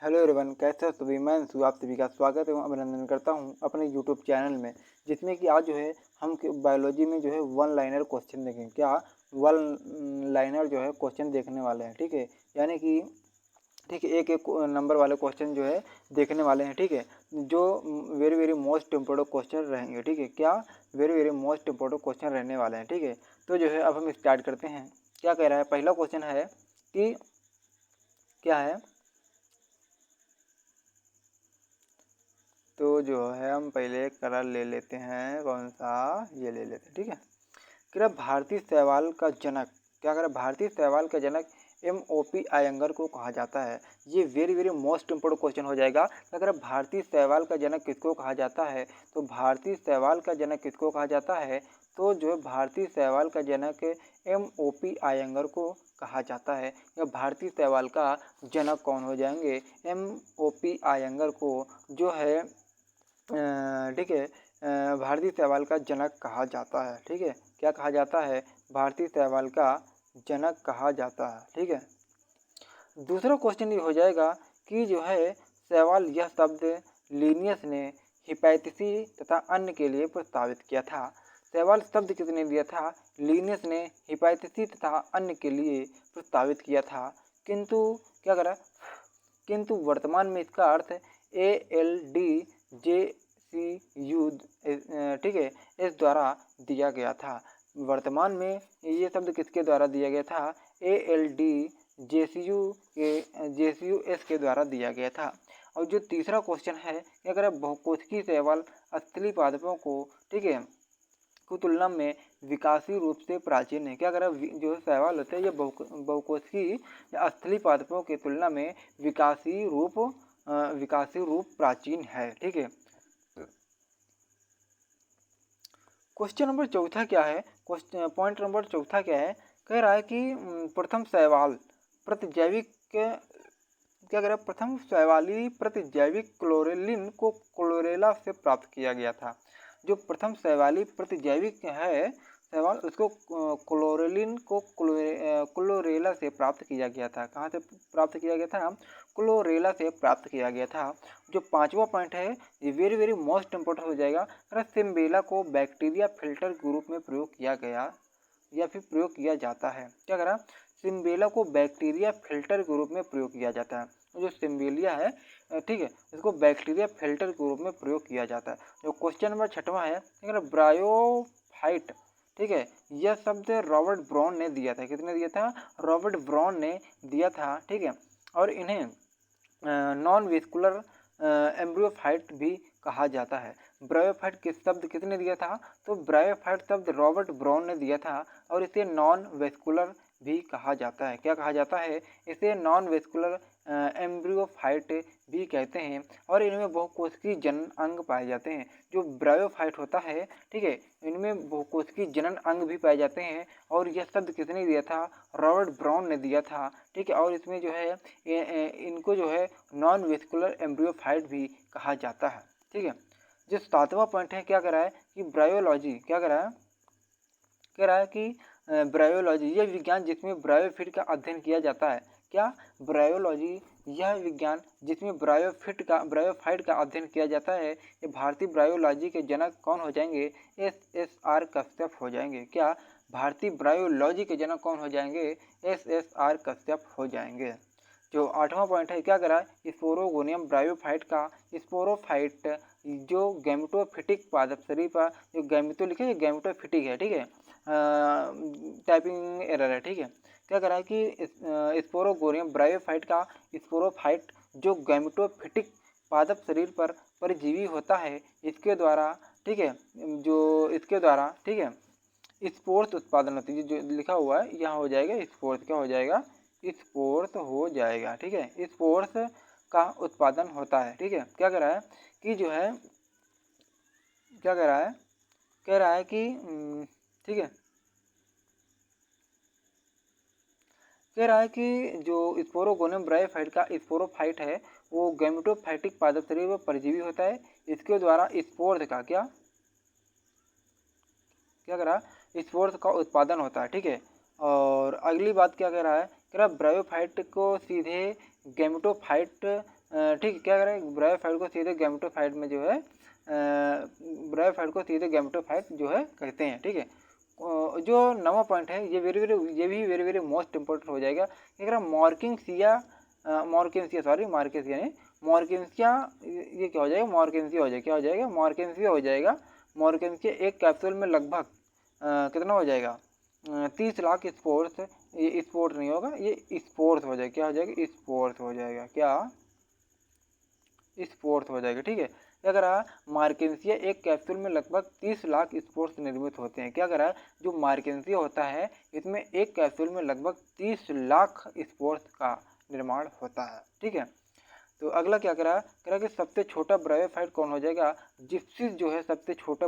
Hello everyone, कैसे हो सभी। मैं अंशु आप सभी का स्वागत एवं अभिनंदन करता हूं अपने यूट्यूब चैनल में, जिसमें कि आज जो है हम बायोलॉजी में जो है वन लाइनर क्वेश्चन देखेंगे। क्या वन लाइनर जो है क्वेश्चन देखने वाले हैं, ठीक है। यानी कि ठीक है, एक एक नंबर वाले क्वेश्चन जो है देखने वाले हैं, ठीक है। जो very very most important question रहेंगे, ठीक है। क्या very very most important question रहने वाले हैं, ठीक है। तो जो है अब हम स्टार्ट करते हैं। क्या कह रहा है, पहला क्वेश्चन है कि क्या है, तो जो है हम पहले कलर ले लेते हैं, कौन सा, ये ले लेते हैं, ठीक है। क्या भारतीय शैवाल का जनक, क्या करें, भारतीय शैवाल का जनक MOP आयंगर को कहा जाता है। ये very very most important question हो जाएगा। अगर भारतीय शैवाल का जनक किसको कहा जाता है, तो भारतीय शैवाल का जनक किसको कहा जाता है, तो जो है भारतीय शैवाल का जनक MOP आयंगर को कहा जाता है। या भारतीय शैवाल का जनक कौन हो जाएंगे, MOP आयंगर को जो है, ठीक है, भारतीय शैवाल का जनक कहा जाता है, ठीक है। क्या कहा जाता है, भारतीय शैवाल का जनक कहा जाता है, ठीक है। दूसरा क्वेश्चन ये हो जाएगा कि जो है शैवाल, यह शब्द लिनियस ने हिपैटिसी तथा अन्य के लिए प्रस्तावित किया था। शैवाल शब्द किसने दिया था, लिनियस ने हिपैटिसी तथा अन्य के लिए प्रस्तावित किया था। किंतु क्या करा, किंतु वर्तमान में इसका अर्थ ALDJCU, ठीक है, इस द्वारा दिया गया था। वर्तमान में ये शब्द किसके द्वारा दिया गया था, ALDJCU के द्वारा दिया गया था। और जो तीसरा क्वेश्चन है, अगर बहुकोशिकीय शैवाल स्थली पादपों को, ठीक है, की तुलना में विकासीय रूप से प्राचीन है। क्या करें, जो शैवाल होते हैं ये बहुकोशिकीय या स्थली पादपों की तुलना में विकासीय रूप प्राचीन है, ठीक है। क्वेश्चन नंबर चौथा क्या है, क्वेश्चन पॉइंट नंबर चौथा क्या है, कह रहा है कि प्रथम शैवाल प्रतिजैविक, क्या कह रहा है, प्रथम शैवाली प्रतिजैविक क्लोरेलिन को क्लोरेला से प्राप्त किया गया था। जो प्रथम शैवाली प्रतिजैविक है शैवाल, उसको क्लोरेलिन को क्लोरेला से प्राप्त किया गया था। कहाँ से प्राप्त किया गया था, क्लोरेला से प्राप्त किया गया था। जो पांचवा पॉइंट है, ये वेरी वेरी मोस्ट इंपोर्टेंट हो जाएगा। सिम्बेला को बैक्टीरिया फिल्टर के रूप में प्रयोग किया गया या फिर प्रयोग किया जाता है। क्या करा, सिम्बेला को बैक्टीरिया फिल्टर के रूप में प्रयोग किया जाता है। जो सिम्बेलिया है, ठीक है, इसको बैक्टीरिया फिल्टर के रूप में प्रयोग किया जाता है। जो क्वेश्चन नंबर छठवां है, ब्रायोफाइट, ठीक है, यह शब्द रॉबर्ट ब्राउन ने दिया था। किसने दिया था, रॉबर्ट ब्राउन ने दिया था, ठीक है। और इन्हें नॉन वेस्कुलर एम्ब्रियोफाइट भी कहा जाता है। ब्रायोफाइट किस शब्द किसने दिया था, तो ब्रायोफाइट शब्द रॉबर्ट ब्राउन ने दिया था। और इसे नॉन वेस्कुलर भी कहा जाता है। क्या कहा जाता है, इसे नॉन वेस्कुलर एम्ब्रियोफाइट भी कहते हैं। और इनमें बहुकोशिकीय जनन अंग पाए जाते हैं। जो ब्रायोफाइट होता है, ठीक है, इनमें बहुकोशिकीय जनन अंग भी पाए जाते हैं। और यह शब्द किसने दिया था, रॉबर्ट ब्राउन ने दिया था, ठीक है। और इसमें जो है इनको जो है नॉन वेस्कुलर एम्ब्रियोफाइट भी कहा जाता है, ठीक है। जो सातवां पॉइंट है, क्या कह रहा है कि ब्रायोलॉजी, क्या कह रहा है, कह रहा है कि ब्रायोलॉजी यह विज्ञान जिसमें ब्रायोफिट का अध्ययन किया जाता है। क्या, ब्रायोलॉजी यह विज्ञान जिसमें ब्रायोफाइट का अध्ययन किया जाता है। ये भारतीय ब्रायोलॉजी के जनक कौन हो जाएंगे, SSR कश्यप हो जाएंगे। क्या, भारतीय ब्रायोलॉजी के जनक कौन हो जाएंगे, SSR कश्यप हो जाएंगे। जो आठवां पॉइंट है, क्या करा, स्पोरोगोनियम ब्रायोफाइट का स्पोरोफाइट जो गैमेटोफिटिक पादप शरीर पर, जो गैमेटो लिखे गैमेटोफिटिक है, ठीक है, टाइपिंग एरर है, ठीक है। क्या करा है कि स्पोरोगोनियम ब्रायोफाइट का स्पोरोफाइट जो गैमेटोफिटिक पादप शरीर पर परजीवी होता है, इसके द्वारा, ठीक है, जो इसके द्वारा, ठीक है, स्पोर्स उत्पादन होती है। जो लिखा हुआ है यहाँ हो जाएगा स्पोर्स, क्या हो जाएगा, स्पोर्स हो जाएगा, ठीक है। स्पोर्स का उत्पादन होता है, ठीक है। क्या कह रहा है कि जो है, क्या कह रहा है, कह रहा है कि ठीक है, कह रहा है कि जो स्पोरोगोनियम ब्रायोफाइट का स्पोरोफाइट है, वो गैमेटोफाइटिक पादप शरीर पर परजीवी होता है। इसके द्वारा स्पोर्स का क्या कह रहा है, स्पोर्स का उत्पादन होता है, ठीक है। और अगली बात क्या कह रहा है, कह रहा ब्रायोफाइट को सीधे गैमेटोफाइट ठीक है, क्या करें, ब्रायोफाइट को सीधे गैमेटोफाइट में जो है ब्रायोफाइट को सीधे गैमेटोफाइट जो है कहते हैं। ठीक है, जो 9वां पॉइंट है ये ये भी वेरी वेरी मोस्ट इंपॉर्टेंट हो जाएगा। क्या मॉर्किंगसिया नहीं मॉर्किंसिया, ये क्या हो जाएगा, मॉर्किंसिया हो जाएगा, क्या हो जाएगा, मॉर्किंसिया हो जाएगा। मॉर्किंसिया एक कैप्सूल में लगभग कितना हो जाएगा, 30 लाख स्पोर्स, ये स्पोर्ट नहीं होगा, ये स्पोर्स हो जाएगा, क्या हो जाएगा, स्पोर्स हो जाएगा, क्या स्पोर्स हो जाएगा। ठीक है, क्या करा, मार्केंसिया एक कैप्सूल में लगभग 30 लाख स्पोर्स निर्मित होते हैं। क्या करा, जो मार्केंसिया होता है इसमें एक कैप्सूल में लगभग 30 लाख स्पोर्स का निर्माण होता है। ठीक है, तो अगला क्या करा कि सबसे छोटा ब्रायोफाइट कौन हो जाएगा, जिप्सिस जो है सबसे छोटा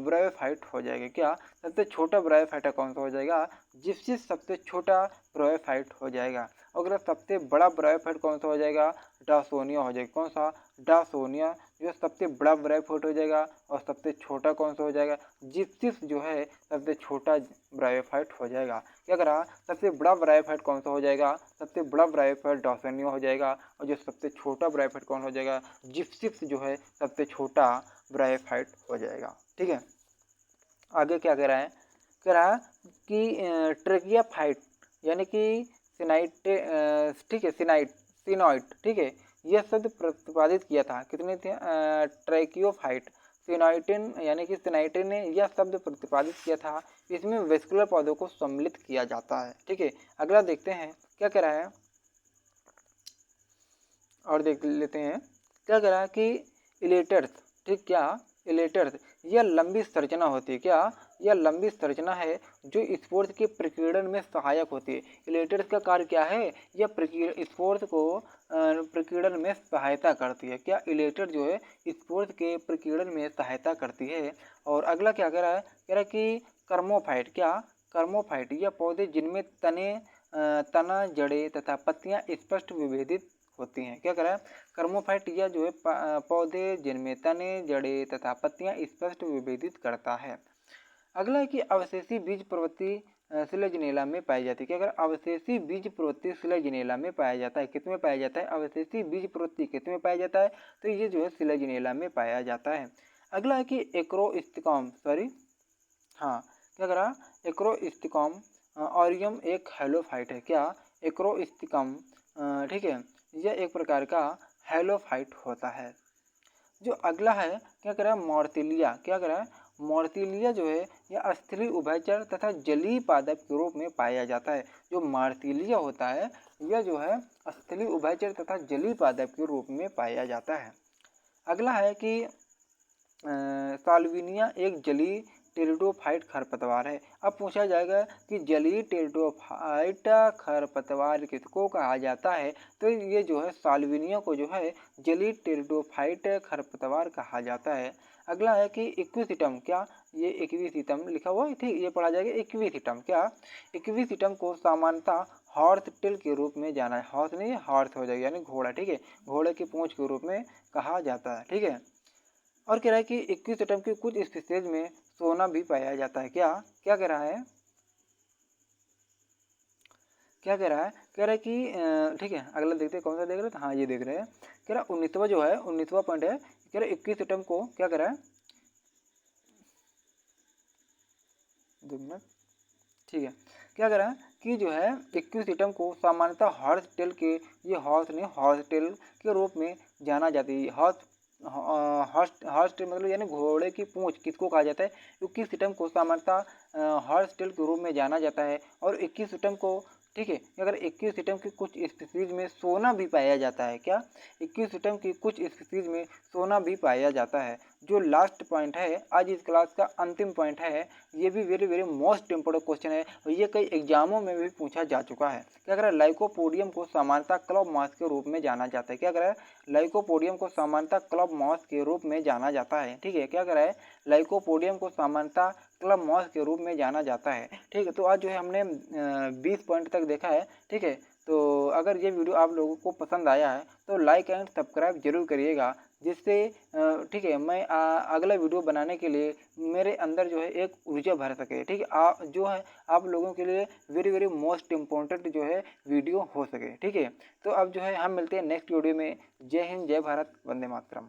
ब्रायोफाइट हो जाएगा। क्या सबसे छोटा ब्रायोफाइट कौन सा हो जाएगा, जिप्सिस सबसे छोटा ब्रायोफाइट हो जाएगा। अगर सबसे बड़ा ब्रायोफाइट कौन सा हो जाएगा, डासोनिया हो जाएगा, कौन सा, डासोनिया जो सबसे बड़ा ब्रायोफाइट हो जाएगा। और सबसे छोटा कौन सा हो जाएगा, जिप्सिस जो है सबसे छोटा ब्रायोफाइट हो जाएगा। क्या करा, सबसे बड़ा ब्रायोफाइट कौन सा हो जाएगा, सबसे बड़ा ब्रायोफाइट डासोनिया हो जाएगा। और जो सबसे छोटा ब्रायोफाइट कौन हो जाएगा, जिप्सिस जो है सबसे छोटा ब्रायोफाइट हो जाएगा। ठीक है, आगे क्या कह रहा है कि ट्रेकियाफाइट यानी कि सिनाइट, ठीक है, सिनॉइट, ठीक है, यह शब्द प्रतिपादित किया था, कितने थे, ट्रैकियोफाइट, सिनाइटिन यानी कि सिनाइटिन ने यह शब्द प्रतिपादित किया था। इसमें वेस्कुलर पौधों को सम्मिलित किया जाता है। ठीक है, अगला देखते हैं क्या कह रहा है, और देख लेते हैं क्या कह रहा है कि इलेटर्स, ठीक, क्या इलेटर्स, यह लंबी संरचना होती है। क्या, यह लंबी संरचना है जो स्पोर्स के प्रकीर्णन में सहायक होती है। इलेटर्स का कार्य क्या है, यह स्पोर्स को प्रकीर्णन में सहायता करती है। क्या, इलेटर जो है स्पोर्स के प्रकीर्णन में सहायता करती है। और अगला क्या कह रहा है कि कर्मोफाइट, क्या, कर्मोफाइट, यह पौधे जिनमें तना, जड़ें तथा पत्तियां स्पष्ट विभेदित होती हैं। क्या करा, कर्मोफाइट यह जो है पौधे जिनमें तने, जड़ें तथा पत्तियां स्पष्ट विभेदित करता है। अगला है कि अवशेषी बीज प्रवृत्ति सिलेजिनेला में पाई जाती है। क्या अगर अवशेषी बीज प्रवृत्ति सिलेजिनेला में पाया जाता है, कितने में पाया जाता है, अवशेषी बीज प्रवृत्ति कितने में पाया जाता है, तो ये जो है सिलेजिनेला में पाया जाता है। अगला है कि एक्रोस्टिकॉम, हाँ, क्या करा, एक्रोस्टिकॉम ऑरियम एक हेलोफाइट है। क्या, एक्रोस्टिकम, ठीक है, यह एक प्रकार का हेलोफाइट होता है। जो अगला है क्या कह रहा है, मॉर्टिलिया, क्या कह रहा है, मॉर्टिलिया जो है यह स्थलीय उभयचर तथा जलीय पादप के रूप में पाया जाता है। जो मॉर्टिलिया होता है यह जो है स्थलीय उभयचर तथा जलीय पादप के रूप में पाया जाता है। अगला है कि साल्विनिया एक जलीय टेरिडोफाइट खरपतवार है। अब पूछा जाएगा कि जलीय टेरिडोफाइट खरपतवार किसको कहा जाता है, तो ये जो है साल्विनिया को जो है जलीय टेरिडोफाइट खरपतवार कहा जाता है। अगला है कि इक्विसिटम, क्या, ये इक्विसिटम लिखा हुआ है, ठीक, ये पढ़ा जाएगा इक्विसिटम। क्या, इक्विसिटम को सामान्यतः हॉर्स टेल के रूप में जाना है, हॉर्स नहीं हॉर्स हो जाएगा यानी घोड़ा। ठीक है, घोड़े की पूंछ के रूप में कहा जाता है। ठीक है, और कह रहा है कि इक्विसिटम की कुछ स्पीसीज में सोना भी पाया जाता है। क्या, क्या कह रहा है, क्या कह रहा है, कह रहा है कि ठीक है, अगला देखते हैं कौन सा देख रहे हैं, हाँ ये देख रहे हैं। कह रहा 19वां जो है 19वां पॉइंट है, कह रहा इक्विसिटम को क्या कह रहा है, 2 मिनट, ठीक है, क्या कह रहा है कि जो है इक्विसिटम को सामान्यतः हॉर्स टेल के, ये हॉर्स नहीं हॉर्स टेल के रूप में जाना जाती है। हॉर्स टेल मतलब यानी घोड़े की पूंछ किसको कहा जाता है, इक्विसिटम को सामान्यतः हॉर्स टेल के रूप में जाना जाता है। और इक्विसिटम को, ठीक है, अगर इक्विसिटम की कुछ स्पीसीज में सोना भी पाया जाता है। क्या, इक्विसिटम की कुछ स्पीसीज में सोना भी पाया जाता है। जो लास्ट पॉइंट है आज इस क्लास का अंतिम पॉइंट है, ये भी very very most important question है और ये कई एग्जामों में भी पूछा जा चुका है। क्या कह रहा है, लाइकोपोडियम को सामान्यतः क्लब मॉस के रूप में जाना जाता है। क्या कह रहा है, लाइकोपोडियम को सामान्यतः क्लब मॉस के रूप में जाना जाता है। ठीक है, क्या कह रहा है, लाइकोपोडियम को सामान्यतः क्लब मॉस के रूप में जाना जाता है। ठीक है, तो आज जो है हमने 20 पॉइंट तक देखा है। ठीक है, तो अगर ये वीडियो आप लोगों को पसंद आया है तो लाइक एंड सब्सक्राइब जरूर करिएगा जिससे ठीक है मैं अगला वीडियो बनाने के लिए मेरे अंदर जो है एक ऊर्जा भर सके। ठीक है, जो है आप लोगों के लिए वेरी वेरी मोस्ट इम्पोर्टेंट जो है वीडियो हो सके। ठीक है, तो अब जो है हम मिलते हैं नेक्स्ट वीडियो में। जय हिंद, जय भारत, वंदे मातरम।